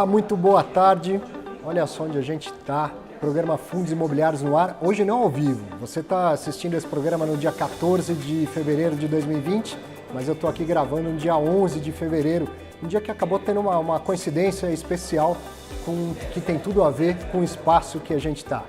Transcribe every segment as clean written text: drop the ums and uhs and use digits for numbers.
Olá, muito boa tarde. Olha só onde a gente está. Programa Fundos Imobiliários no ar. Hoje não ao vivo. Você está assistindo esse programa no dia 14 de fevereiro de 2020, mas eu estou aqui gravando no dia 11 de fevereiro, um dia que acabou tendo uma coincidência especial que tem tudo a ver com o espaço que a gente está.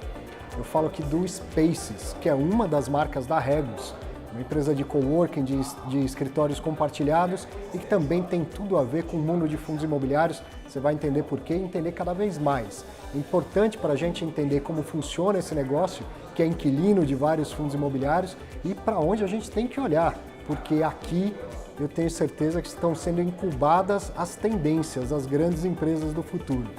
Eu falo aqui do Spaces, que é uma das marcas da Regus, uma empresa de coworking, de escritórios compartilhados e que também tem tudo a ver com o mundo de fundos imobiliários. Você vai entender por quê e entender cada vez mais. É importante para a gente entender como funciona esse negócio, que é inquilino de vários fundos imobiliários, e para onde a gente tem que olhar, porque aqui eu tenho certeza que estão sendo incubadas as tendências das grandes empresas do futuro.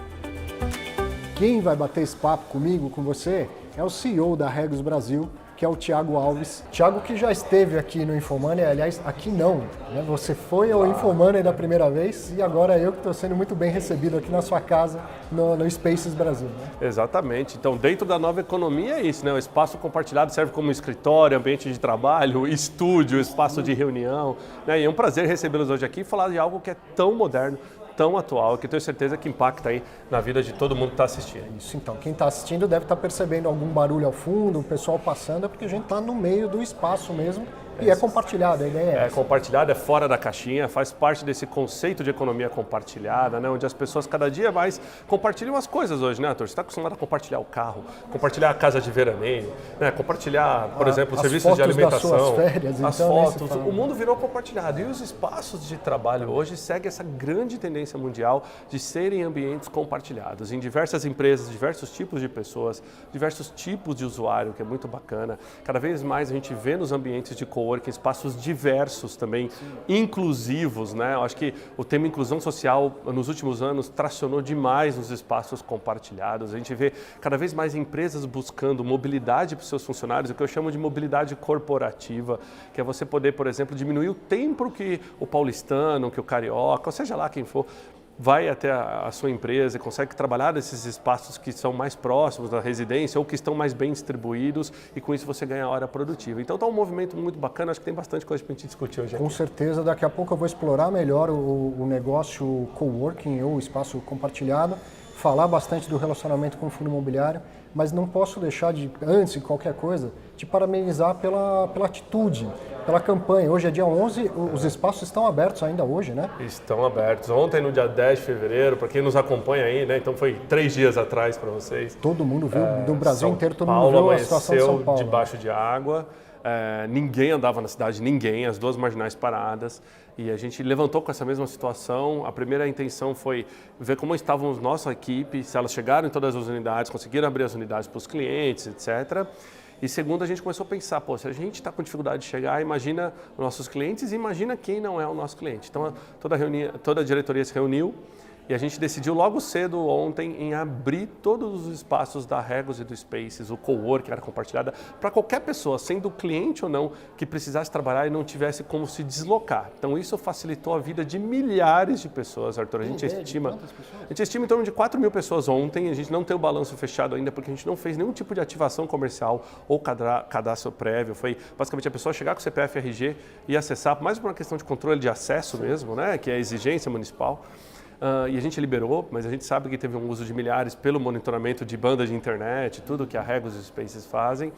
Quem vai bater esse papo comigo, com você, é o CEO da Regus Brasil, que é o Thiago Alves. Thiago, que já esteve aqui no Infomoney, aliás, aqui não, né? Você foi ao Infomoney da primeira vez e agora eu que estou sendo muito bem recebido aqui na sua casa, no Spaces Brasil. Né? Exatamente. Então, dentro da nova economia é isso, né? O espaço compartilhado serve como escritório, ambiente de trabalho, estúdio, espaço de reunião. Né? E é um prazer recebê-los hoje aqui e falar de algo que é tão moderno, tão atual, que eu tenho certeza que impacta aí na vida de todo mundo que está assistindo. Isso, então, quem está assistindo deve estar percebendo algum barulho ao fundo, o pessoal passando, é porque a gente está no meio do espaço mesmo e é compartilhado, a ideia é essa. Compartilhado, é fora da caixinha, faz parte desse conceito de economia compartilhada, né, onde as pessoas cada dia mais compartilham as coisas hoje, né, Arthur? Você está acostumado a compartilhar o carro, compartilhar a casa de veraneio, né, compartilhar, por exemplo, serviços de alimentação, das suas férias, as então, fotos, o mundo virou compartilhado e os espaços de trabalho hoje seguem essa grande tendência mundial de serem ambientes compartilhados em diversas empresas, diversos tipos de pessoas, diversos tipos de usuário, que é muito bacana. Cada vez mais a gente vê nos ambientes de coworking espaços diversos também, inclusivos, né? Eu acho que o tema inclusão social nos últimos anos tracionou demais nos espaços compartilhados. A gente vê cada vez mais empresas buscando mobilidade para os seus funcionários, o que eu chamo de mobilidade corporativa, que é você poder, por exemplo, diminuir o tempo que o paulistano, que o carioca, ou seja lá quem for, vai até a sua empresa e consegue trabalhar nesses espaços que são mais próximos da residência ou que estão mais bem distribuídos e com isso você ganha hora produtiva. Então está um movimento muito bacana, acho que tem bastante coisa para a gente discutir hoje aqui. Com certeza, daqui a pouco eu vou explorar melhor o negócio coworking ou espaço compartilhado, falar bastante do relacionamento com o fundo imobiliário, mas não posso deixar de, antes de qualquer coisa, de parabenizar pela atitude, pela campanha. Hoje é dia 11, os espaços estão abertos ainda hoje, né? Estão abertos. Ontem, no dia 10 de fevereiro, para quem nos acompanha aí, né? Então foi 3 dias atrás para vocês. Todo mundo viu, do Brasil São inteiro, todo Paulo mundo viu a situação de São Paulo. Debaixo de água. Ninguém andava na cidade, ninguém, as duas marginais paradas, e a gente levantou com essa mesma situação. A primeira intenção foi ver como estavam nossa equipe, se elas chegaram em todas as unidades, conseguiram abrir as unidades para os clientes, etc. E segundo, a gente começou a pensar, pô, se a gente está com dificuldade de chegar, imagina os nossos clientes e imagina quem não é o nosso cliente. Então, toda a diretoria se reuniu e a gente decidiu logo cedo ontem em abrir todos os espaços da Regus e do Spaces, o coworking, a área compartilhada, para qualquer pessoa, sendo cliente ou não, que precisasse trabalhar e não tivesse como se deslocar. Então isso facilitou a vida de milhares de pessoas, Arthur. A gente estima em torno de 4 mil pessoas ontem. A gente não tem o balanço fechado ainda porque a gente não fez nenhum tipo de ativação comercial ou cadastro prévio. Foi basicamente a pessoa chegar com o CPF e RG e acessar, mais por uma questão de controle de acesso mesmo, né, que é a exigência municipal. E a gente liberou, mas a gente sabe que teve um uso de milhares pelo monitoramento de banda de internet, tudo que a Regus e os Spaces fazem.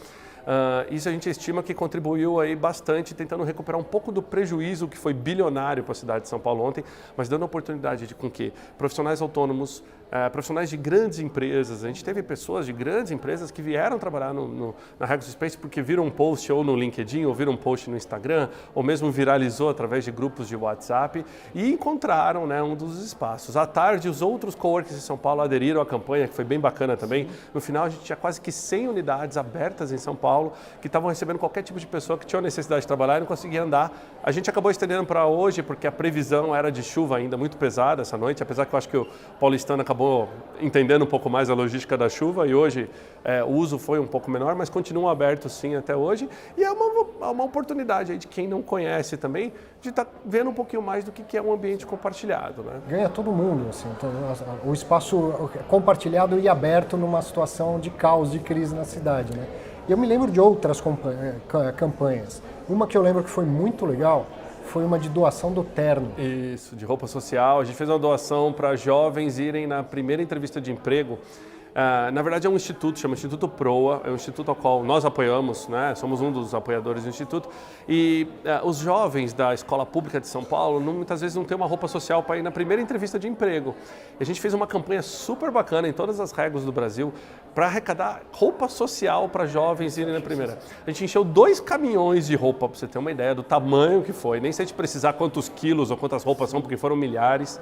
Isso a gente estima que contribuiu aí bastante, tentando recuperar um pouco do prejuízo que foi bilionário para a cidade de São Paulo ontem, mas dando a oportunidade de com que profissionais autônomos, profissionais de grandes empresas, a gente teve pessoas de grandes empresas que vieram trabalhar na Regus Space porque viram um post ou no LinkedIn, ou viram um post no Instagram, ou mesmo viralizou através de grupos de WhatsApp e encontraram, né, um dos espaços. À tarde, os outros coworkings de São Paulo aderiram à campanha, que foi bem bacana também. No final, a gente tinha quase que 100 unidades abertas em São Paulo, que estavam recebendo qualquer tipo de pessoa que tinha necessidade de trabalhar e não conseguia andar. A gente acabou estendendo para hoje, porque a previsão era de chuva ainda muito pesada essa noite, apesar que eu acho que o paulistano acabou entendendo um pouco mais a logística da chuva e hoje o uso foi um pouco menor, mas continua aberto sim até hoje. E é uma oportunidade aí de quem não conhece também, de estar vendo um pouquinho mais do que é um ambiente compartilhado. Né? Ganha todo mundo, assim, então, o espaço compartilhado e aberto numa situação de caos, de crise na cidade. Né? E eu me lembro de outras campanhas. Uma que eu lembro que foi muito legal foi uma de doação do terno. Isso, de roupa social. A gente fez uma doação para jovens irem na primeira entrevista de emprego. Na verdade é um instituto, chama Instituto Proa, é um instituto ao qual nós apoiamos, né? Somos um dos apoiadores do instituto, e os jovens da escola pública de São Paulo muitas vezes não têm uma roupa social para ir na primeira entrevista de emprego. E a gente fez uma campanha super bacana em todas as réguas do Brasil para arrecadar roupa social para jovens irem na primeira. A gente encheu 2 caminhões de roupa, para você ter uma ideia do tamanho que foi, nem sei te precisar quantos quilos ou quantas roupas são, porque foram milhares.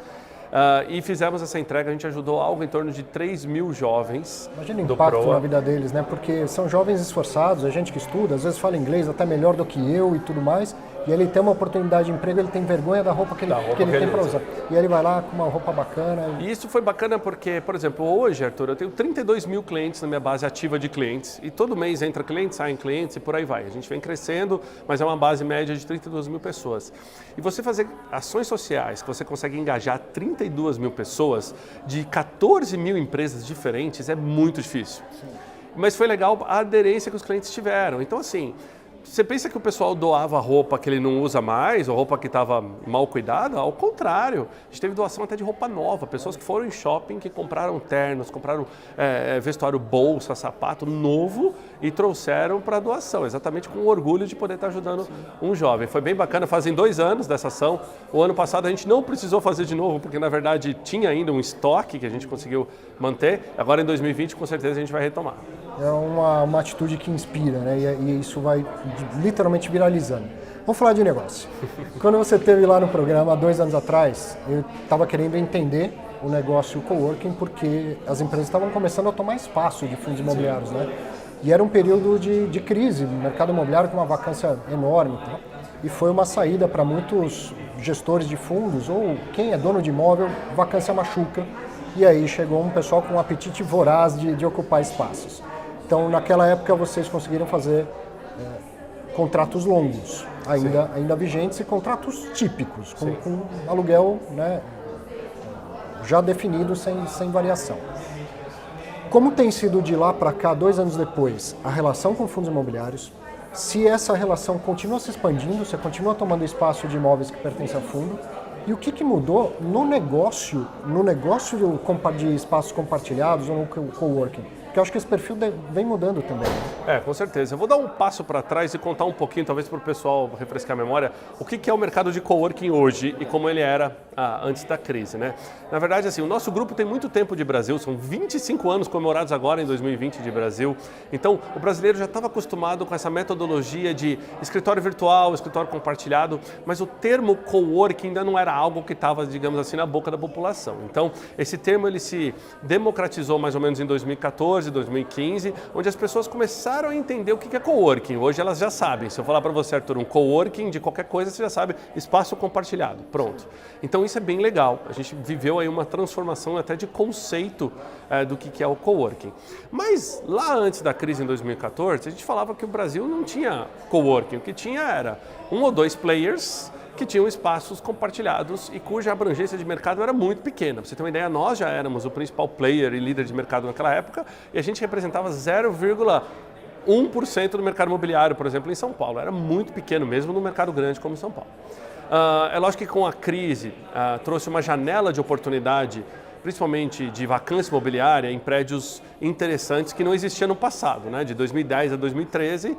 E fizemos essa entrega, a gente ajudou algo em torno de 3.000 jovens. Imagina o impacto na vida deles, né? Porque são jovens esforçados, a gente que estuda, às vezes fala inglês até melhor do que eu e tudo mais, e ele tem uma oportunidade de emprego, ele tem vergonha da roupa que ele tem para usar. E ele vai lá com uma roupa bacana. E isso foi bacana porque, por exemplo, hoje, Arthur, eu tenho 32 mil clientes na minha base ativa de clientes, e todo mês entra clientes, saem clientes e por aí vai. A gente vem crescendo, mas é uma base média de 32 mil pessoas. E você fazer ações sociais que você consegue engajar 32 mil pessoas de 14 mil empresas diferentes é muito difícil. Sim. Mas foi legal a aderência que os clientes tiveram. Então, assim, você pensa que o pessoal doava roupa que ele não usa mais, ou roupa que estava mal cuidada? Ao contrário, a gente teve doação até de roupa nova, pessoas que foram em shopping, que compraram ternos, compraram vestuário, bolsa, sapato novo e trouxeram para doação, exatamente com o orgulho de poder estar ajudando um jovem. Foi bem bacana, fazem 2 anos dessa ação. O ano passado a gente não precisou fazer de novo, porque na verdade tinha ainda um estoque que a gente conseguiu manter. Agora em 2020 com certeza a gente vai retomar. É uma atitude que inspira, né? E isso vai literalmente viralizando. Vamos falar de negócio. Quando você esteve lá no programa, há 2 anos atrás, eu estava querendo entender o negócio coworking, porque as empresas estavam começando a tomar espaço de fundos imobiliários, né? E era um período de crise, mercado imobiliário com uma vacância enorme. Tá? E foi uma saída para muitos gestores de fundos, ou quem é dono de imóvel, vacância machuca. E aí chegou um pessoal com um apetite voraz de ocupar espaços. Então, naquela época, vocês conseguiram fazer contratos longos, ainda vigentes, e contratos típicos, com aluguel, né, já definido, sem variação. Como tem sido de lá para cá, 2 anos depois, a relação com fundos imobiliários? Se essa relação continua se expandindo, você continua tomando espaço de imóveis que pertencem a fundo? E o que mudou no negócio de espaços compartilhados ou no coworking? Porque eu acho que esse perfil vem mudando também. Né? Com certeza. Eu vou dar um passo para trás e contar um pouquinho, talvez para o pessoal refrescar a memória, o que é o mercado de coworking hoje e como ele era antes da crise, né? Na verdade, assim, o nosso grupo tem muito tempo de Brasil, são 25 anos comemorados agora em 2020 de Brasil. Então, o brasileiro já estava acostumado com essa metodologia de escritório virtual, escritório compartilhado, mas o termo coworking ainda não era algo que estava, digamos assim, na boca da população. Então, esse termo ele se democratizou mais ou menos em 2014, 2015, onde as pessoas começaram a entender o que é coworking. Hoje elas já sabem. Se eu falar para você, Arthur, um coworking de qualquer coisa, você já sabe, espaço compartilhado. Pronto. Então isso é bem legal. A gente viveu aí uma transformação até de conceito do que é o coworking. Mas lá antes da crise em 2014, a gente falava que o Brasil não tinha coworking. O que tinha era 1 ou 2 players que tinham espaços compartilhados e cuja abrangência de mercado era muito pequena. Para você ter uma ideia, nós já éramos o principal player e líder de mercado naquela época e a gente representava 0,1% do mercado imobiliário, por exemplo, em São Paulo. Era muito pequeno mesmo no mercado grande como em São Paulo. É lógico que com a crise trouxe uma janela de oportunidade, principalmente de vacância imobiliária em prédios interessantes que não existiam no passado, né? De 2010 a 2013,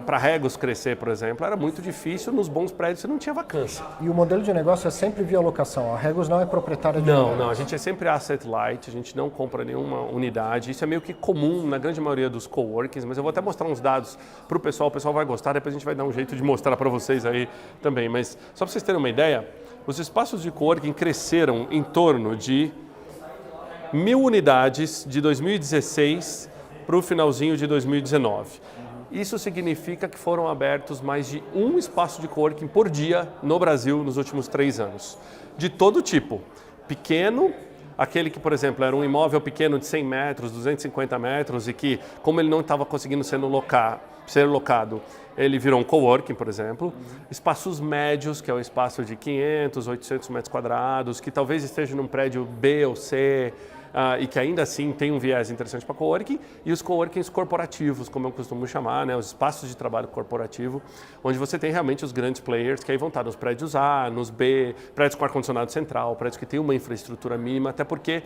para Regus crescer, por exemplo, era muito difícil. Nos bons prédios você não tinha vacância. E o modelo de negócio é sempre via locação. A Regus não é proprietária de Não, a gente é sempre asset light, a gente não compra nenhuma unidade. Isso é meio que comum na grande maioria dos coworkings, mas eu vou até mostrar uns dados para o pessoal vai gostar, depois a gente vai dar um jeito de mostrar para vocês aí também. Mas só para vocês terem uma ideia, os espaços de coworking cresceram em torno de 1.000 unidades de 2016 para o finalzinho de 2019. Isso significa que foram abertos mais de 1 espaço de coworking por dia no Brasil nos últimos 3 anos. De todo tipo. Pequeno, aquele que, por exemplo, era um imóvel pequeno de 100 metros, 250 metros e que, como ele não estava conseguindo ser locado, ele virou um coworking, por exemplo. Espaços médios, que é o espaço de 500, 800 metros quadrados, que talvez esteja num prédio B ou C, e que ainda assim tem um viés interessante para coworking, e os coworkings corporativos, como eu costumo chamar, né, os espaços de trabalho corporativo, onde você tem realmente os grandes players que aí vão estar nos prédios A, nos B, prédios com ar-condicionado central, prédios que têm uma infraestrutura mínima, até porque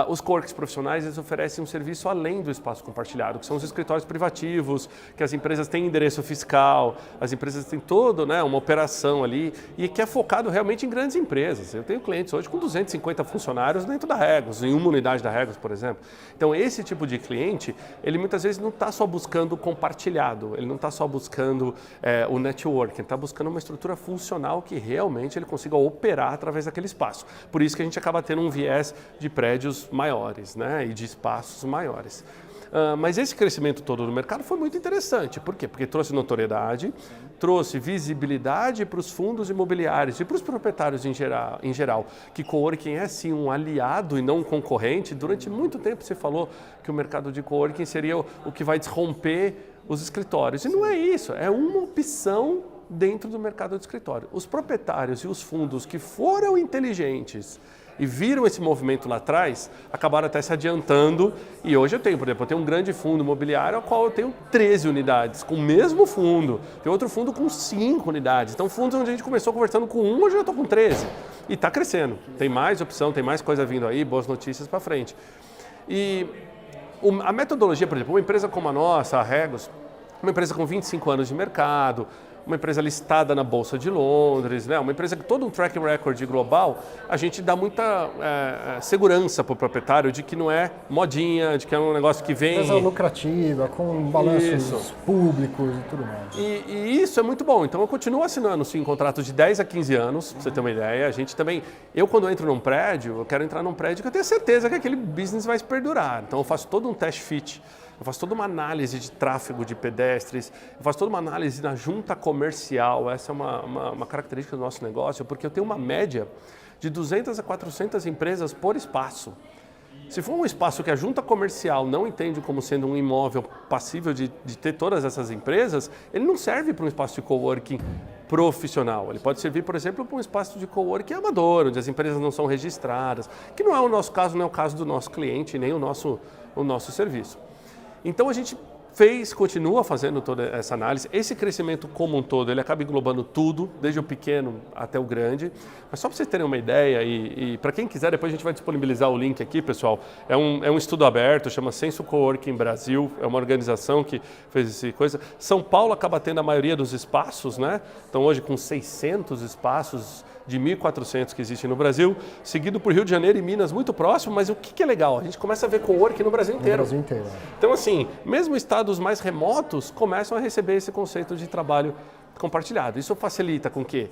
os coworkings profissionais eles oferecem um serviço além do espaço compartilhado, que são os escritórios privativos, que as empresas têm endereço fiscal, as empresas têm toda, né, uma operação ali, e que é focado realmente em grandes empresas. Eu tenho clientes hoje com 250 funcionários dentro da Regus, em uma unidade da Regus, por exemplo. Então, esse tipo de cliente, ele muitas vezes não está só buscando o compartilhado, ele não está só buscando o networking, ele está buscando uma estrutura funcional que realmente ele consiga operar através daquele espaço. Por isso que a gente acaba tendo um viés de prédios maiores, né, e de espaços maiores. Mas esse crescimento todo no mercado foi muito interessante. Por quê? Porque trouxe notoriedade, trouxe visibilidade para os fundos imobiliários e para os proprietários em geral, que coworking é sim um aliado e não um concorrente. Durante muito tempo você falou que o mercado de coworking seria o que vai desromper os escritórios. E não é isso, é uma opção dentro do mercado de escritório. Os proprietários e os fundos que foram inteligentes e viram esse movimento lá atrás, acabaram até se adiantando. E hoje eu tenho, por exemplo, um grande fundo imobiliário ao qual eu tenho 13 unidades, com o mesmo fundo. Tem outro fundo com 5 unidades. Então, fundos onde a gente começou conversando com 1, hoje eu estou com 13. E está crescendo. Tem mais opção, tem mais coisa vindo aí, boas notícias para frente. E a metodologia, por exemplo, uma empresa como a nossa, a Regus, uma empresa com 25 anos de mercado, uma empresa listada na Bolsa de Londres, né? Uma empresa que todo um track record global, a gente dá muita segurança para o proprietário de que não é modinha, de que é um negócio que vem... Empresa lucrativa, com balanços públicos e tudo mais. E isso é muito bom. Então eu continuo assinando sim contratos de 10 a 15 anos, para você ter uma ideia. A gente também, eu quando entro num prédio, eu quero entrar num prédio que eu tenho certeza que aquele business vai perdurar. Então eu faço todo um test fit. Eu faço toda uma análise de tráfego de pedestres, eu faço toda uma análise na junta comercial. Essa é uma característica do nosso negócio, porque eu tenho uma média de 200 a 400 empresas por espaço. Se for um espaço que a junta comercial não entende como sendo um imóvel passível de ter todas essas empresas, ele não serve para um espaço de coworking profissional. Ele pode servir, por exemplo, para um espaço de coworking amador, onde as empresas não são registradas, que não é o nosso caso, não é o caso do nosso cliente, nem o nosso serviço. Então a gente continua fazendo toda essa análise. Esse crescimento como um todo, ele acaba englobando tudo, desde o pequeno até o grande. Mas só para vocês terem uma ideia, e para quem quiser, depois a gente vai disponibilizar o link aqui, pessoal. É um estudo aberto, chama Censo Coworking Brasil, é uma organização que fez essa coisa. São Paulo acaba tendo a maioria dos espaços, né? Então hoje com 600 espaços de 1.400 que existem no Brasil, seguido por Rio de Janeiro e Minas, muito próximo, mas o que é legal? A gente começa a ver coworking no Brasil inteiro. No Brasil inteiro. Então, assim, mesmo estados mais remotos começam a receber esse conceito de trabalho compartilhado. Isso facilita com que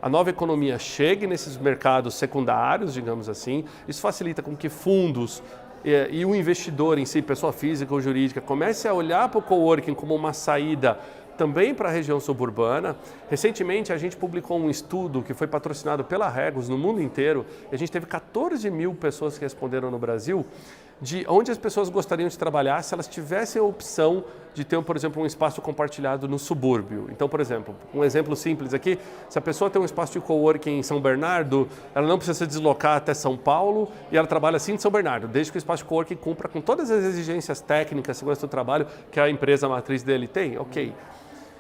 a nova economia chegue nesses mercados secundários, digamos assim. Isso facilita com que fundos e o investidor em si, pessoa física ou jurídica, comece a olhar para o coworking como uma saída também para a região suburbana. Recentemente a gente publicou um estudo que foi patrocinado pela Regus no mundo inteiro. E a gente teve 14 mil pessoas que responderam no Brasil de onde as pessoas gostariam de trabalhar se elas tivessem a opção de ter, por exemplo, um espaço compartilhado no subúrbio. Então, por exemplo, um exemplo simples aqui, se a pessoa tem um espaço de coworking em São Bernardo, ela não precisa se deslocar até São Paulo e ela trabalha assim em São Bernardo, desde que o espaço de coworking cumpra com todas as exigências técnicas, segurança do trabalho que a empresa matriz dele tem, ok.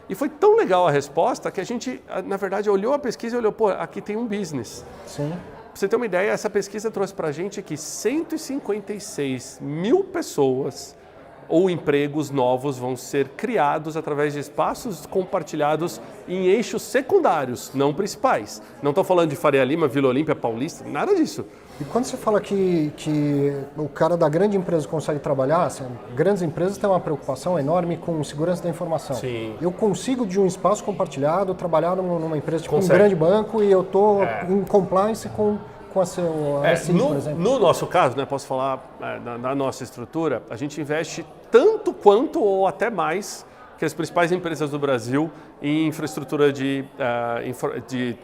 E foi tão legal a resposta que a gente, na verdade, olhou a pesquisa e olhou, pô, aqui tem um business. Sim. Pra você ter uma ideia, essa pesquisa trouxe para a gente que 156 mil pessoas ou empregos novos vão ser criados através de espaços compartilhados em eixos secundários, não principais. Não estou falando de Faria Lima, Vila Olímpia, Paulista, nada disso. E quando você fala que o cara da grande empresa consegue trabalhar, assim, grandes empresas têm uma preocupação enorme com segurança da informação. Sim. Eu consigo, de um espaço compartilhado, trabalhar numa empresa tipo um grande banco e eu estou em compliance com a SI, por exemplo. No nosso caso, né, posso falar na nossa estrutura, a gente investe tanto quanto ou até mais que as principais empresas do Brasil em infraestrutura de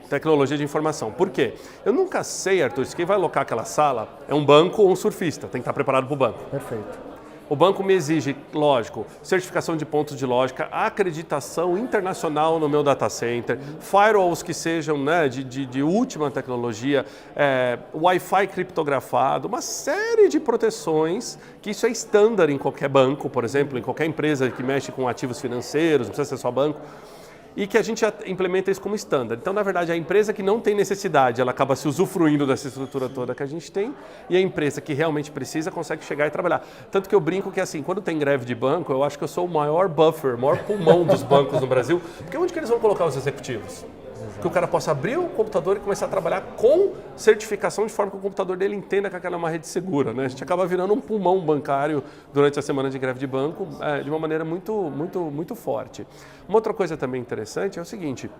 tecnologia de informação. Por quê? Eu nunca sei, Arthur, se quem vai alocar aquela sala é um banco ou um surfista, tem que estar preparado para o banco. Perfeito. O banco me exige, lógico, certificação de pontos de lógica, acreditação internacional no meu data center, firewalls que sejam, né, de última tecnologia, Wi-Fi criptografado, uma série de proteções, que isso é estándar em qualquer banco, por exemplo, em qualquer empresa que mexe com ativos financeiros, não precisa ser só banco, e que a gente implementa isso como estándar. Então, na verdade, a empresa que não tem necessidade, ela acaba se usufruindo dessa estrutura toda que a gente tem, e a empresa que realmente precisa consegue chegar e trabalhar. Tanto que eu brinco que, assim, quando tem greve de banco, eu acho que eu sou o maior buffer, o maior pulmão dos bancos no Brasil, porque onde que eles vão colocar os executivos? Que o cara possa abrir o computador e começar a trabalhar com certificação de forma que o computador dele entenda que aquela é uma rede segura, né? A gente acaba virando um pulmão bancário durante a semana de greve de banco de uma maneira muito forte. Uma outra coisa também interessante é o seguinte,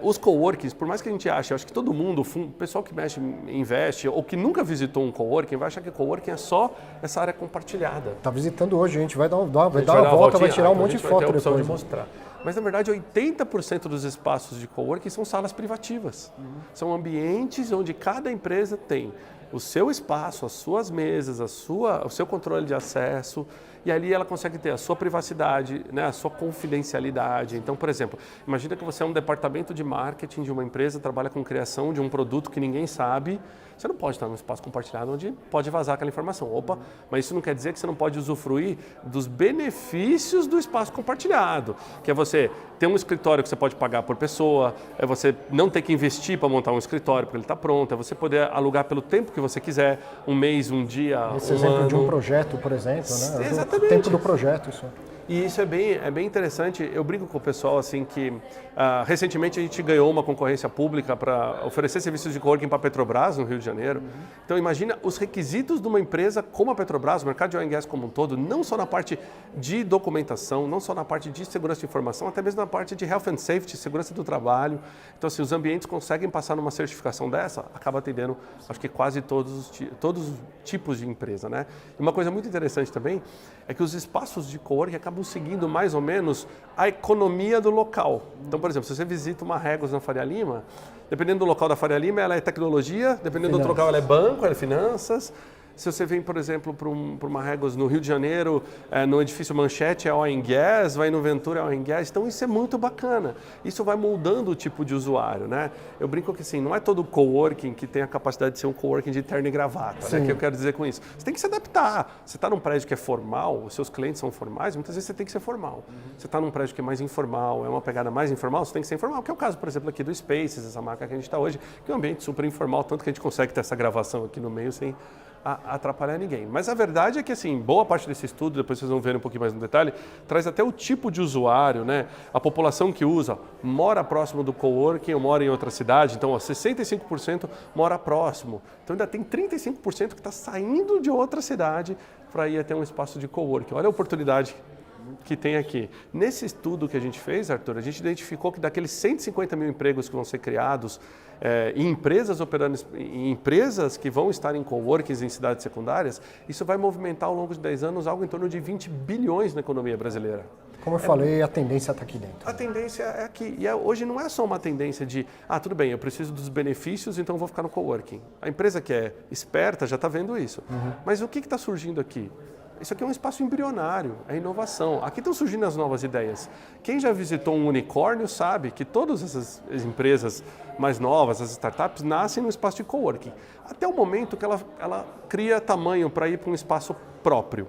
os coworkings, por mais que a gente ache, eu acho que todo mundo, o pessoal que mexe, investe ou que nunca visitou um coworking, vai achar que coworking é só essa área compartilhada. Está visitando hoje, a gente vai dar uma volta, vai tirar um monte de foto depois. depois. De mostrar. Mas, na verdade, 80% dos espaços de coworking são salas privativas. São ambientes onde cada empresa tem o seu espaço, as suas mesas, o seu controle de acesso, e ali ela consegue ter a sua privacidade, né, a sua confidencialidade. Então, por exemplo, imagina que você é um departamento de marketing de uma empresa, trabalha com criação de um produto que ninguém sabe, você não pode estar num espaço compartilhado onde pode vazar aquela informação. Opa, mas isso não quer dizer que você não pode usufruir dos benefícios do espaço compartilhado, que é você ter um escritório que você pode pagar por pessoa, é você não ter que investir para montar um escritório porque ele está pronto, é você poder alugar pelo tempo que você quiser, um mês, um dia, esse exemplo de um projeto, por exemplo, né? Exatamente. O tempo do projeto, isso. E isso é bem interessante. Eu brinco com o pessoal assim que recentemente a gente ganhou uma concorrência pública para oferecer serviços de coworking para a Petrobras no Rio de Janeiro. Então imagina os requisitos de uma empresa como a Petrobras, o mercado de oil and gas como um todo, não só na parte de documentação, não só na parte de segurança de informação, até mesmo na parte de health and safety, segurança do trabalho. Então assim, os ambientes conseguem passar numa certificação dessa, acaba atendendo acho que quase todos os tipos de empresa, né? E uma coisa muito interessante também é que os espaços de coworking acabam seguindo mais ou menos a economia do local. Então, por exemplo, se você visita uma Regus na Faria Lima, dependendo do local da Faria Lima, ela é tecnologia, dependendo do outro local, ela é banco, ela é finanças. Se você vem, por exemplo, para uma Regus no Rio de Janeiro, no edifício Manchete é oil and gas, vai no Ventura é oil and gas, então isso é muito bacana. Isso vai moldando o tipo de usuário, né? Eu brinco que assim, não é todo coworking que tem a capacidade de ser um coworking de terno e gravata, né? Que eu quero dizer com isso. Você tem que se adaptar. Você está num prédio que é formal, os seus clientes são formais, muitas vezes você tem que ser formal. Você está num prédio que é mais informal, é uma pegada mais informal, você tem que ser informal, que é o caso, por exemplo, aqui do Spaces, essa marca que a gente está hoje, que é um ambiente super informal, tanto que a gente consegue ter essa gravação aqui no meio sem atrapalhar ninguém. Mas a verdade é que, assim, boa parte desse estudo, depois vocês vão ver um pouquinho mais no detalhe, traz até o tipo de usuário, né? A população que usa mora próximo do coworking ou mora em outra cidade, então 65% mora próximo. Então ainda tem 35% que está saindo de outra cidade para ir até um espaço de coworking. Olha a oportunidade que tem aqui. Nesse estudo que a gente fez, Arthur, a gente identificou que daqueles 150 mil empregos que vão ser criados em empresas operando, em empresas que vão estar em coworkings em cidades secundárias, isso vai movimentar ao longo de 10 anos algo em torno de 20 bilhões na economia brasileira. Como eu falei, a tendência está aqui dentro. A tendência é aqui. E hoje não é só uma tendência de, tudo bem, eu preciso dos benefícios, então vou ficar no coworking. A empresa que é esperta já está vendo isso. Mas o que está surgindo aqui? Isso aqui é um espaço embrionário, é inovação. Aqui estão surgindo as novas ideias. Quem já visitou um unicórnio sabe que todas essas empresas mais novas, as startups, nascem no espaço de coworking. Até o momento que ela cria tamanho para ir para um espaço próprio.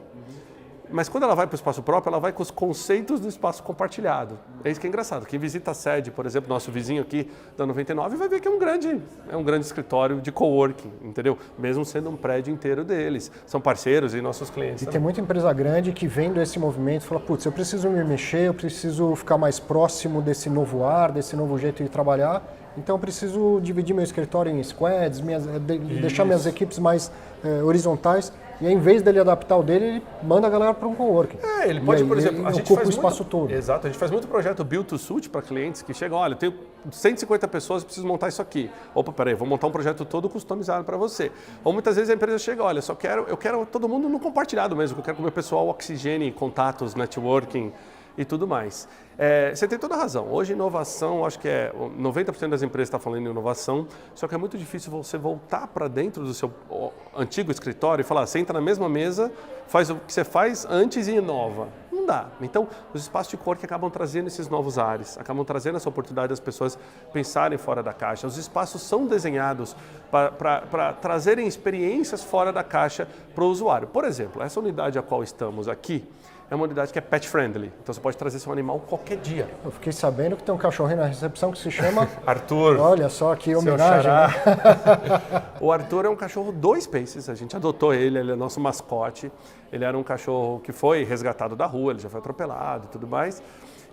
Mas quando ela vai para o espaço próprio, ela vai com os conceitos do espaço compartilhado. É isso que é engraçado. Quem visita a sede, por exemplo, nosso vizinho aqui da 99, vai ver que é um grande escritório de coworking, entendeu? Mesmo sendo um prédio inteiro deles. São parceiros e nossos clientes. E tem muita empresa grande que vendo esse movimento fala, putz, eu preciso me mexer, eu preciso ficar mais próximo desse novo ar, desse novo jeito de trabalhar. Então eu preciso dividir meu escritório em squads, deixar minhas equipes mais horizontais. E aí, em vez dele adaptar o dele, ele manda a galera para um coworking. Ele pode, por exemplo, a gente faz o espaço todo. Exato, a gente faz muito projeto Build to Suit para clientes que chegam, olha, eu tenho 150 pessoas, preciso montar isso aqui. Opa, peraí, vou montar um projeto todo customizado para você. Ou muitas vezes a empresa chega, olha, eu quero todo mundo no compartilhado mesmo, que eu quero que o meu pessoal oxigene contatos, networking. e tudo mais. Você tem toda a razão. Hoje, inovação, acho que 90% das empresas estão falando em inovação, só que é muito difícil você voltar para dentro do seu antigo escritório e falar, senta na mesma mesa, faz o que você faz antes e inova. Não dá. Então, os espaços de coworking acabam trazendo esses novos ares, acabam trazendo essa oportunidade das pessoas pensarem fora da caixa. Os espaços são desenhados para trazerem experiências fora da caixa para o usuário. Por exemplo, essa unidade a qual estamos aqui, é uma unidade que é pet friendly, então você pode trazer seu animal qualquer dia. Eu fiquei sabendo que tem um cachorrinho na recepção que se chama... Arthur. Olha só que homenagem. Né? O Arthur é um cachorro 2 Spaces, a gente adotou ele é nosso mascote. Ele era um cachorro que foi resgatado da rua, ele já foi atropelado e tudo mais.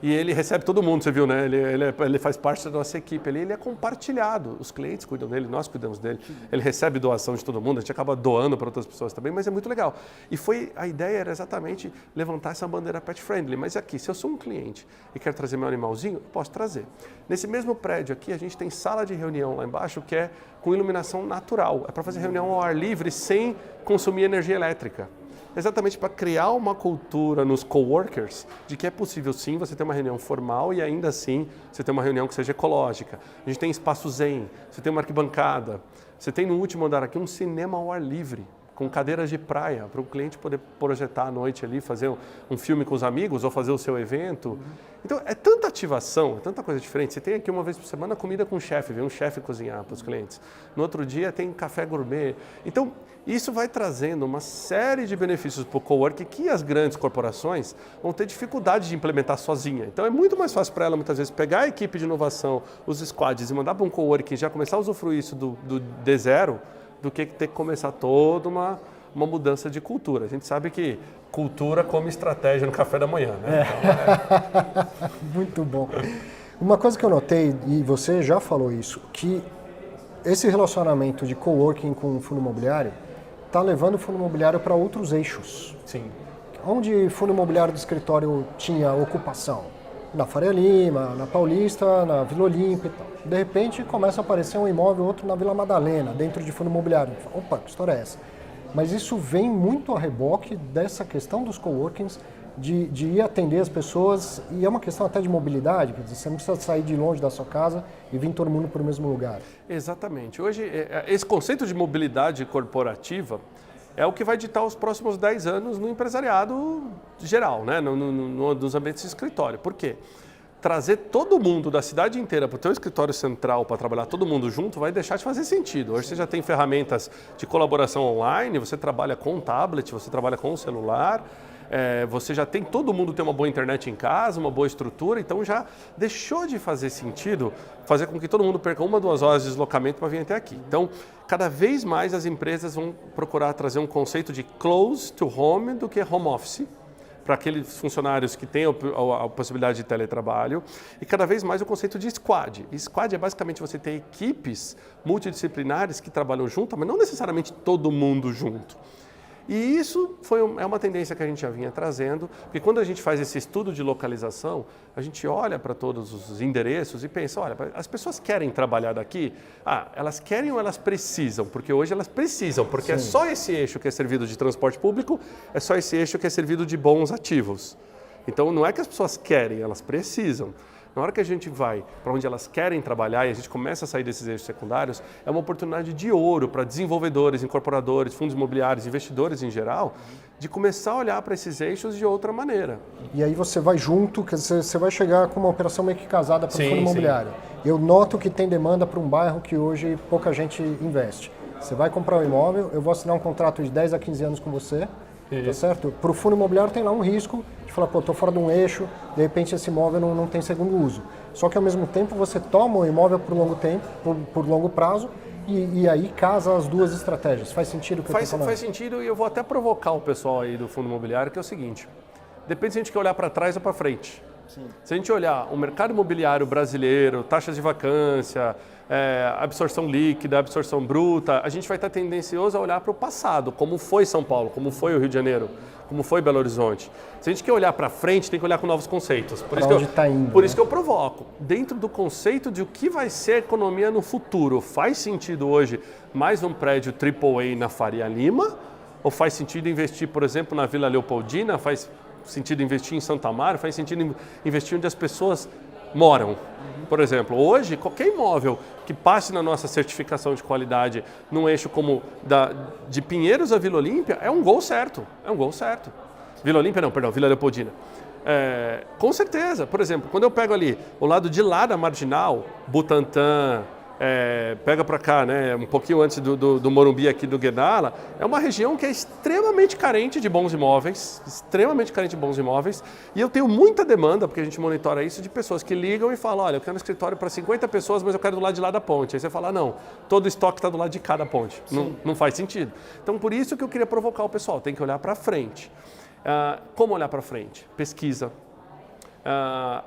E ele recebe todo mundo, você viu, né? Ele faz parte da nossa equipe. Ele é compartilhado. Os clientes cuidam dele, nós cuidamos dele. Ele recebe doação de todo mundo, a gente acaba doando para outras pessoas também, mas é muito legal. E a ideia era exatamente levantar essa bandeira pet friendly. Mas aqui, se eu sou um cliente e quero trazer meu animalzinho, eu posso trazer. Nesse mesmo prédio aqui, a gente tem sala de reunião lá embaixo que é com iluminação natural. É para fazer reunião ao ar livre sem consumir energia elétrica. Exatamente para criar uma cultura nos coworkers de que é possível sim você ter uma reunião formal e ainda assim você ter uma reunião que seja ecológica. A gente tem espaço zen, você tem uma arquibancada, você tem no último andar aqui um cinema ao ar livre, com cadeiras de praia, para o cliente poder projetar à noite ali, fazer um filme com os amigos ou fazer o seu evento. Então, é tanta ativação, é tanta coisa diferente. Você tem aqui uma vez por semana comida com o chefe, vem um chefe cozinhar para os clientes. No outro dia tem café gourmet. Então, isso vai trazendo uma série de benefícios para o coworking que as grandes corporações vão ter dificuldade de implementar sozinha. Então, é muito mais fácil para ela, muitas vezes, pegar a equipe de inovação, os squads, e mandar para um coworking e já começar a usufruir isso do D0, do que ter que começar toda uma mudança de cultura. A gente sabe que cultura come estratégia no café da manhã, né? Muito bom. Uma coisa que eu notei, e você já falou isso, que esse relacionamento de coworking com o fundo imobiliário está levando o fundo imobiliário para outros eixos. Sim. Onde fundo imobiliário do escritório tinha ocupação? Na Faria Lima, na Paulista, na Vila Olímpia e tal. De repente começa a aparecer um imóvel, outro na Vila Madalena, dentro de fundo imobiliário. Opa, que história é essa? Mas isso vem muito a reboque dessa questão dos coworkings, de ir atender as pessoas, e é uma questão até de mobilidade, quer dizer, você não precisa sair de longe da sua casa e vir todo mundo para o mesmo lugar. Exatamente. Hoje, esse conceito de mobilidade corporativa é o que vai ditar os próximos 10 anos no empresariado geral, né? Nos ambientes de escritório. Por quê? Trazer todo mundo da cidade inteira para o teu escritório central para trabalhar todo mundo junto vai deixar de fazer sentido. Hoje você já tem ferramentas de colaboração online, você trabalha com um tablet, você trabalha com um celular, você já tem todo mundo ter uma boa internet em casa, uma boa estrutura, então já deixou de fazer sentido fazer com que todo mundo perca 1 ou 2 horas de deslocamento para vir até aqui. Então, cada vez mais as empresas vão procurar trazer um conceito de close to home do que home office, para aqueles funcionários que têm a possibilidade de teletrabalho, e cada vez mais o conceito de squad. E squad é basicamente você ter equipes multidisciplinares que trabalham junto, mas não necessariamente todo mundo junto. E isso é uma tendência que a gente já vinha trazendo, porque quando a gente faz esse estudo de localização, a gente olha para todos os endereços e pensa, olha, as pessoas querem trabalhar daqui? Elas querem ou elas precisam? Porque hoje elas precisam, porque é só esse eixo que é servido de transporte público, é só esse eixo que é servido de bons ativos. Então não é que as pessoas querem, elas precisam. Na hora que a gente vai para onde elas querem trabalhar e a gente começa a sair desses eixos secundários, é uma oportunidade de ouro para desenvolvedores, incorporadores, fundos imobiliários, investidores em geral, de começar a olhar para esses eixos de outra maneira. E aí você vai junto, quer dizer, você vai chegar com uma operação meio que casada para o fundo imobiliário. Eu noto que tem demanda para um bairro que hoje pouca gente investe. Você vai comprar um imóvel, eu vou assinar um contrato de 10 a 15 anos com você, tá certo? Para o fundo imobiliário tem lá um risco de falar, pô, estou fora de um eixo, de repente esse imóvel não tem segundo uso. Só que ao mesmo tempo você toma o imóvel por longo tempo, por longo prazo, e aí casa as duas estratégias. Faz sentido o que eu estou falando? Faz sentido, e eu vou até provocar o pessoal aí do fundo imobiliário, que é o seguinte, depende se a gente quer olhar para trás ou para frente. Sim. Se a gente olhar o mercado imobiliário brasileiro, taxas de vacância, absorção líquida, absorção bruta, a gente vai estar tendencioso a olhar para o passado, como foi São Paulo, como foi o Rio de Janeiro, como foi Belo Horizonte. Se a gente quer olhar para frente, tem que olhar com novos conceitos. Por isso que eu provoco. Dentro do conceito de o que vai ser a economia no futuro, faz sentido hoje mais um prédio AAA na Faria Lima? Ou faz sentido investir, por exemplo, na Vila Leopoldina? Faz sentido investir em Santo Amaro, faz sentido investir onde as pessoas moram. Por exemplo, hoje, qualquer imóvel que passe na nossa certificação de qualidade num eixo como de Pinheiros a Vila Olímpia, é um gol certo. É um gol certo. Vila Olímpia não, perdão, Vila Leopoldina. Com certeza. Por exemplo, quando eu pego ali o lado de lá da Marginal, Butantã, pega para cá, né, um pouquinho antes do Morumbi aqui do Guedala, é uma região que é extremamente carente de bons imóveis, e eu tenho muita demanda, porque a gente monitora isso, de pessoas que ligam e falam, olha, eu quero um escritório para 50 pessoas, mas eu quero do lado de lá da ponte. Aí você fala, não, todo o estoque está do lado de cada ponte. Não faz sentido. Então, por isso que eu queria provocar o pessoal, tem que olhar para frente. Como olhar para frente? Pesquisa.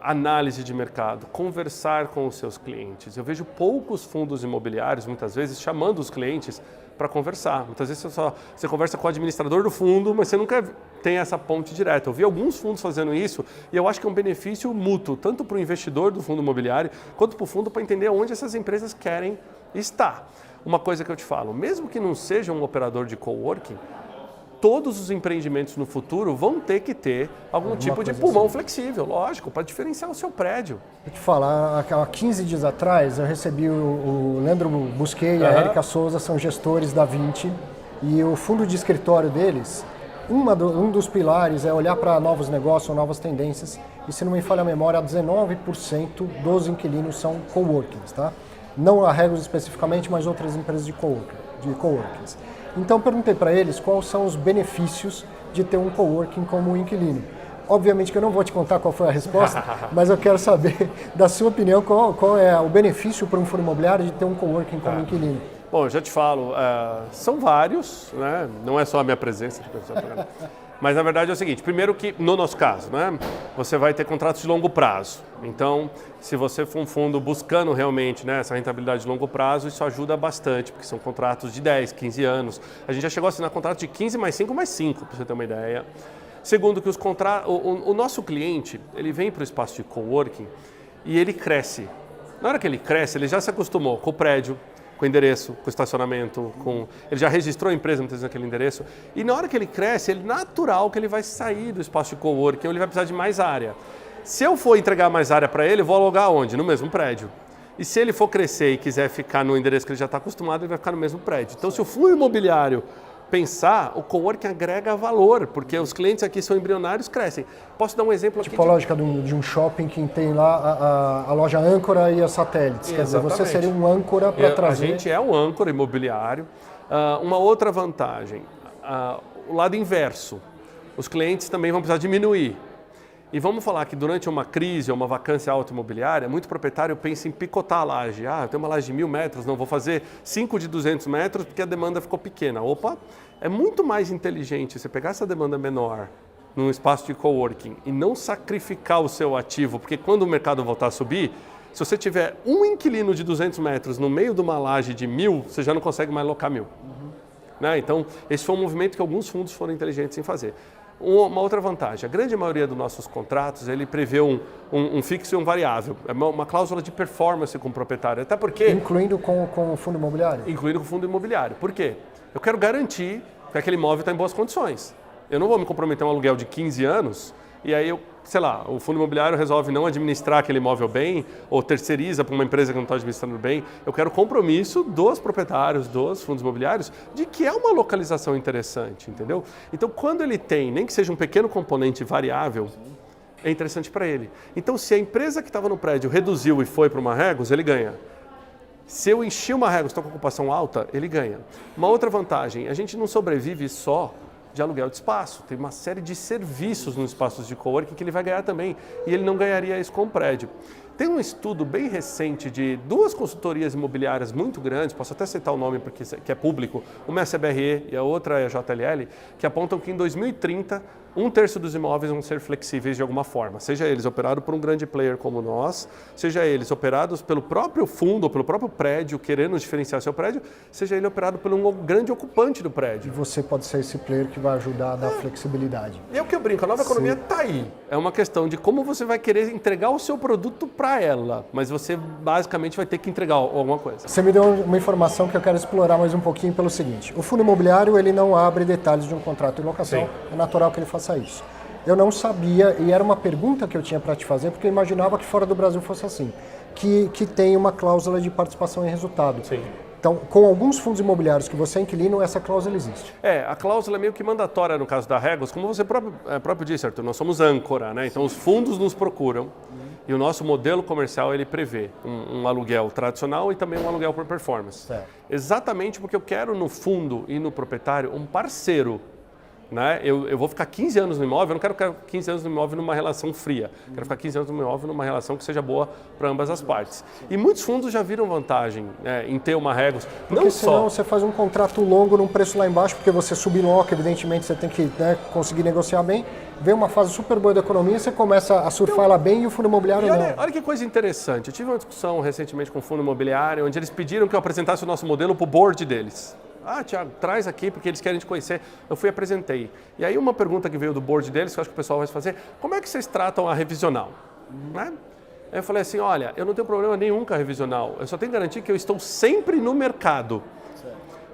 Análise de mercado, conversar com os seus clientes. Eu vejo poucos fundos imobiliários, muitas vezes, chamando os clientes para conversar. Muitas vezes você conversa com o administrador do fundo, mas você nunca tem essa ponte direta. Eu vi alguns fundos fazendo isso e eu acho que é um benefício mútuo, tanto para o investidor do fundo imobiliário, quanto para o fundo, para entender onde essas empresas querem estar. Uma coisa que eu te falo, mesmo que não seja um operador de coworking, todos os empreendimentos no futuro vão ter que ter algum tipo de pulmão flexível, lógico, para diferenciar o seu prédio. Vou te falar, há 15 dias atrás eu recebi o Leandro Busquet e a Érica Souza, são gestores da 20, e o fundo de escritório deles, um dos pilares é olhar para novos negócios, novas tendências, e se não me falha a memória, 19% dos inquilinos são coworkings, tá? Não a Regus especificamente, mas outras empresas de coworkings. Então perguntei para eles quais são os benefícios de ter um coworking como inquilino. Obviamente que eu não vou te contar qual foi a resposta, mas eu quero saber, da sua opinião, qual é o benefício para um fundo imobiliário de ter um coworking como inquilino. Bom, eu já te falo, são vários, né? Não é só a minha presença de pessoa. Mas na verdade é o seguinte, primeiro que no nosso caso, né, você vai ter contratos de longo prazo. Então, se você for um fundo buscando realmente, né, essa rentabilidade de longo prazo, isso ajuda bastante, porque são contratos de 10, 15 anos. A gente já chegou a assinar contratos de 15 mais 5 mais 5, para você ter uma ideia. Segundo, que o nosso cliente, ele vem para o espaço de coworking e ele cresce. Na hora que ele cresce, ele já se acostumou com o prédio, com o endereço, com o estacionamento, ele já registrou a empresa muitas vezes naquele endereço, e na hora que ele cresce, é natural que ele vai sair do espaço de coworking, ou ele vai precisar de mais área. Se eu for entregar mais área para ele, eu vou alugar onde? No mesmo prédio. E se ele for crescer e quiser ficar no endereço que ele já está acostumado, ele vai ficar no mesmo prédio. Então, se o fundo imobiliário pensar, o coworking agrega valor, porque os clientes aqui são embrionários, crescem. Posso dar um exemplo aqui? Tipo a lógica de um shopping que tem lá a loja âncora e as satélites. Quer dizer, você seria um âncora para trazer... A gente é um âncora imobiliário. Uma outra vantagem, o lado inverso. Os clientes também vão precisar diminuir. E vamos falar que durante uma crise ou uma vacância alta imobiliária, muito proprietário pensa em picotar a laje. Eu tenho uma laje de 1.000 metros, não, vou fazer 5 de 200 metros porque a demanda ficou pequena. Opa, é muito mais inteligente você pegar essa demanda menor num espaço de coworking e não sacrificar o seu ativo, porque quando o mercado voltar a subir, se você tiver um inquilino de 200 metros no meio de uma laje de 1.000, você já não consegue mais locar 1.000. Né? Então, esse foi um movimento que alguns fundos foram inteligentes em fazer. Uma outra vantagem, a grande maioria dos nossos contratos, ele prevê um fixo e um variável, é uma cláusula de performance com o proprietário, até porque... Incluindo com o fundo imobiliário? Incluindo com o fundo imobiliário. Por quê? Eu quero garantir que aquele imóvel está em boas condições. Eu não vou me comprometer a um aluguel de 15 anos e aí o fundo imobiliário resolve não administrar aquele imóvel bem ou terceiriza para uma empresa que não está administrando bem. Eu quero compromisso dos proprietários, dos fundos imobiliários, de que é uma localização interessante, entendeu? Então, quando ele tem, nem que seja um pequeno componente variável, é interessante para ele. Então, se a empresa que estava no prédio reduziu e foi para uma Regus, ele ganha. Se eu enchi uma Regus, estou com ocupação alta, ele ganha. Uma outra vantagem, a gente não sobrevive só de aluguel de espaço. Tem uma série de serviços nos espaços de coworking que ele vai ganhar também. E ele não ganharia isso com o prédio. Tem um estudo bem recente de duas consultorias imobiliárias muito grandes, posso até citar o nome porque que é público, uma é a CBRE e a outra é a JLL, que apontam que em 2030, 1/3 dos imóveis vão ser flexíveis de alguma forma, seja eles operados por um grande player como nós, seja eles operados pelo próprio fundo ou pelo próprio prédio, querendo diferenciar seu prédio, seja ele operado por um grande ocupante do prédio. E você pode ser esse player que vai ajudar a dar flexibilidade. E é o que eu brinco, a nova economia está aí. É uma questão de como você vai querer entregar o seu produto para ela, mas você basicamente vai ter que entregar alguma coisa. Você me deu uma informação que eu quero explorar mais um pouquinho pelo seguinte: o fundo imobiliário ele não abre detalhes de um contrato de locação, é natural que ele faça isso. eu não sabia, e era uma pergunta que eu tinha para te fazer, porque eu imaginava que fora do Brasil fosse assim, que tem uma cláusula de participação em resultado. Sim. Então, com alguns fundos imobiliários que você é inquilino, essa cláusula existe. A cláusula é meio que mandatória no caso da Regus, como você próprio disse, Arthur, nós somos âncora, né? Então os fundos nos procuram e o nosso modelo comercial ele prevê um aluguel tradicional e também um aluguel por performance. Certo. Exatamente porque eu quero no fundo e no proprietário um parceiro. Né? Eu vou ficar 15 anos no imóvel, eu não quero ficar 15 anos no imóvel numa relação fria. Quero ficar 15 anos no imóvel numa relação que seja boa para ambas as partes. E muitos fundos já viram vantagem em ter uma Regus. Porque senão você faz um contrato longo num preço lá embaixo, porque você subloca, evidentemente você tem que conseguir negociar bem. Vem uma fase super boa da economia, você começa a surfar ela bem e o fundo imobiliário não. Olha que coisa interessante. Eu tive uma discussão recentemente com o fundo imobiliário, onde eles pediram que eu apresentasse o nosso modelo para o board deles. Thiago, traz aqui porque eles querem te conhecer. Eu fui e apresentei. E aí uma pergunta que veio do board deles, que eu acho que o pessoal vai fazer, como é que vocês tratam a revisional? Né? Aí eu falei assim, olha, eu não tenho problema nenhum com a revisional, eu só tenho que garantir que eu estou sempre no mercado.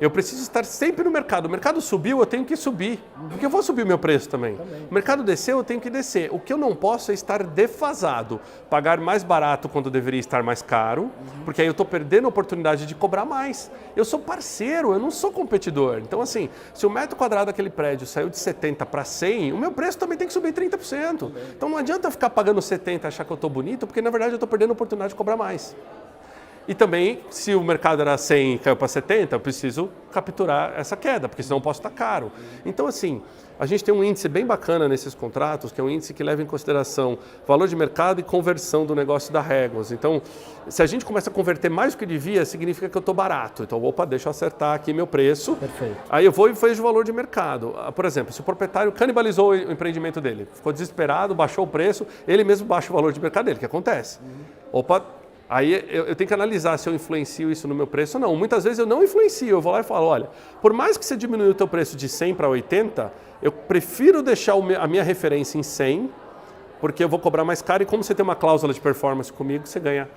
Eu preciso estar sempre no mercado. O mercado subiu, eu tenho que subir. Porque eu vou subir o meu preço também. O mercado desceu, eu tenho que descer. O que eu não posso é estar defasado. Pagar mais barato quando deveria estar mais caro, porque aí eu estou perdendo a oportunidade de cobrar mais. Eu sou parceiro, eu não sou competidor. Então, assim, se o metro quadrado daquele prédio saiu de 70 para 100, o meu preço também tem que subir 30%. Então não adianta eu ficar pagando 70 e achar que eu estou bonito, porque na verdade eu estou perdendo a oportunidade de cobrar mais. E também, se o mercado era 100 e caiu para 70, eu preciso capturar essa queda, porque senão eu posso estar caro. Então, assim, a gente tem um índice bem bacana nesses contratos, que é um índice que leva em consideração valor de mercado e conversão do negócio da Regus. Então, se a gente começa a converter mais do que devia, significa que eu estou barato. Então, opa, deixa eu acertar aqui meu preço. Perfeito. Aí eu vou e vejo o valor de mercado. Por exemplo, se o proprietário canibalizou o empreendimento dele, ficou desesperado, baixou o preço, ele mesmo baixa o valor de mercado dele, que acontece. Opa, aí eu tenho que analisar se eu influencio isso no meu preço ou não. Muitas vezes eu não influencio, eu vou lá e falo, olha, por mais que você diminua o teu preço de 100 para 80, eu prefiro deixar a minha referência em 100, porque eu vou cobrar mais caro e como você tem uma cláusula de performance comigo, você ganha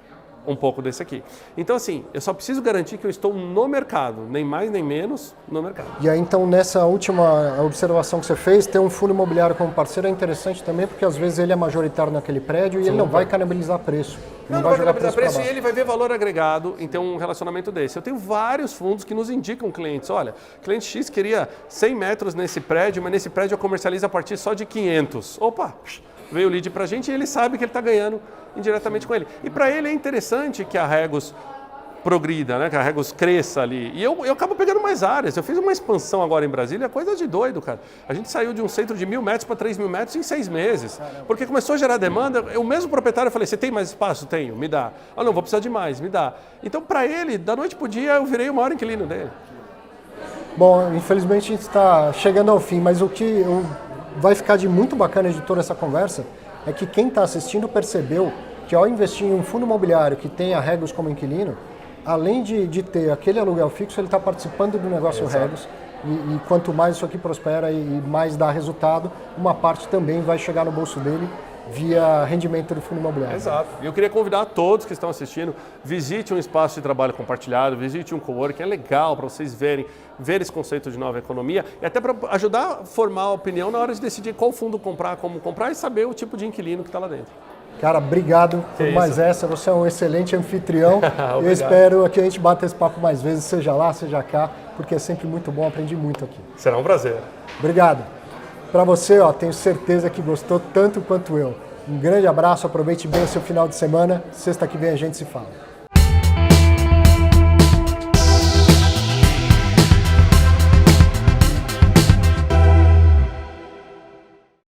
um pouco desse aqui. Então, assim, eu só preciso garantir que eu estou no mercado, nem mais nem menos no mercado. E aí, então, nessa última observação que você fez, ter um fundo imobiliário como parceiro é interessante também, porque às vezes ele é majoritário naquele prédio e ele não vai canibalizar preço. Não vai jogar preço e ele vai ver valor agregado em ter um relacionamento desse. Eu tenho vários fundos que nos indicam clientes. Olha, cliente X queria 100 metros nesse prédio, mas nesse prédio eu comercializo a partir só de 500. Opa, veio o lead para a gente e ele sabe que ele está ganhando indiretamente com ele. E para ele é interessante que a Regus progrida, né? Que a Regus cresça ali. E eu acabo pegando mais áreas. Eu fiz uma expansão agora em Brasília, coisa de doido, cara. A gente saiu de um centro de 1.000 metros para 3.000 metros em 6 meses. Porque começou a gerar demanda. Eu mesmo proprietário, eu falei, você tem mais espaço? Tenho, me dá. Ah, não, vou precisar de mais, me dá. Então, para ele, da noite para o dia, eu virei o maior inquilino dele. Bom, infelizmente a gente está chegando ao fim, mas o que vai ficar de muito bacana de toda essa conversa é que quem está assistindo percebeu que ao investir em um fundo imobiliário que tem a Regus como inquilino, além de ter aquele aluguel fixo, ele está participando do negócio Regus e quanto mais isso aqui prospera e mais dá resultado, uma parte também vai chegar no bolso dele via rendimento do fundo imobiliário. Exato. E eu queria convidar todos que estão assistindo, visite um espaço de trabalho compartilhado, visite um coworking, é legal para vocês ver esse conceito de nova economia e até para ajudar a formar a opinião na hora de decidir qual fundo comprar, como comprar e saber o tipo de inquilino que está lá dentro. Cara, obrigado por mais essa, você é um excelente anfitrião. Eu espero que a gente bata esse papo mais vezes, seja lá, seja cá, porque é sempre muito bom, aprendi muito aqui. Será um prazer. Obrigado. Para você, tenho certeza que gostou tanto quanto eu. Um grande abraço, aproveite bem o seu final de semana. Sexta que vem a gente se fala.